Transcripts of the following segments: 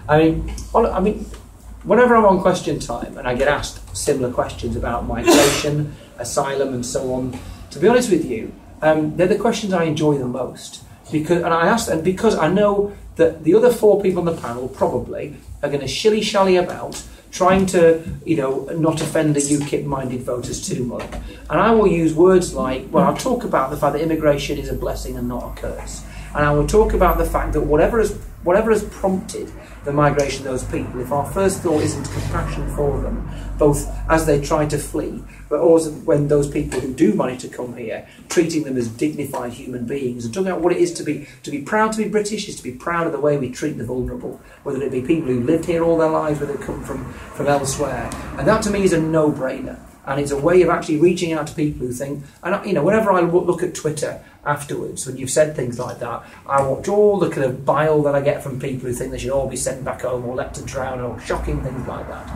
I mean, whenever I'm on Question Time and I get asked similar questions about migration, asylum, and so on, to be honest with you, they're the questions I enjoy the most. Because I know that the other 4 people on the panel probably are going to shilly-shally about, trying to, not offend the UKIP-minded voters too much. And I will use words like, well, I'll talk about the fact that immigration is a blessing and not a curse. And I will talk about the fact that whatever has prompted the migration of those people, if our first thought isn't compassion for them, both as they try to flee, but also when those people who do manage to come here, treating them as dignified human beings, and talking about what it is to be proud to be British, is to be proud of the way we treat the vulnerable, whether it be people who lived here all their lives, whether they come from elsewhere. And that to me is a no-brainer. And it's a way of actually reaching out to people who think, and whenever I look at Twitter afterwards, when you've said things like that, I watch all the kind of bile that I get from people who think they should all be sent back home or left to drown or shocking things like that.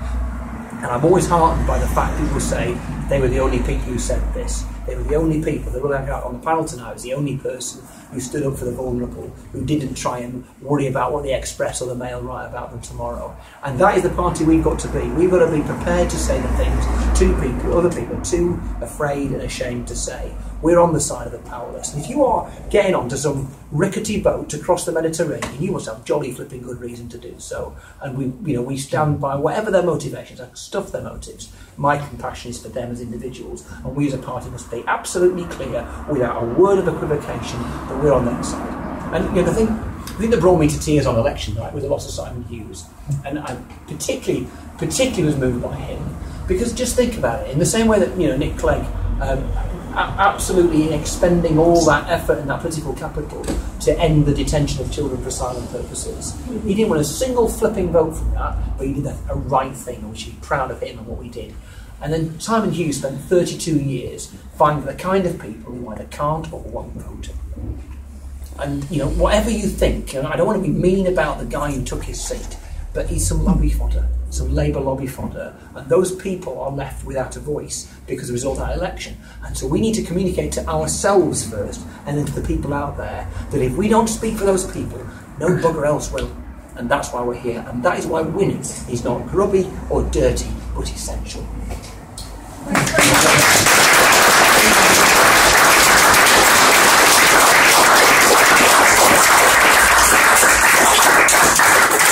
And I'm always heartened by the fact people say they were the only people who said this. They were the only people. The one on the panel tonight was the only person who stood up for the vulnerable, who didn't try and worry about what the Express or the Mail write about them tomorrow. And that is the party we've got to be. We've got to be prepared to say the things to people, other people are too afraid and ashamed to say. We're on the side of the powerless. And if you are getting onto some rickety boat to cross the Mediterranean, you must have jolly flipping good reason to do so. And we stand by whatever their motivations, stuff their motives. My compassion is for them as individuals, and we as a party must be absolutely clear, without a word of equivocation, that we're on their side. And the thing that brought me to tears on election night was the loss of Simon Hughes, and I particularly was moved by him, because just think about it, in the same way that Nick Clegg, absolutely expending all that effort and that political capital to end the detention of children for asylum purposes. He didn't win a single flipping vote from that, but he did a right thing, and we should be proud of him and what we did. And then Simon Hughes spent 32 years finding the kind of people who either can't or won't vote. And whatever you think, and I don't want to be mean about the guy who took his seat, but he's some lobby fodder, some Labour lobby fodder, and those people are left without a voice because of the result of that election. And so we need to communicate to ourselves first, and then to the people out there, that if we don't speak for those people, no bugger else will. And that's why we're here, and that is why winning is not grubby or dirty, but essential.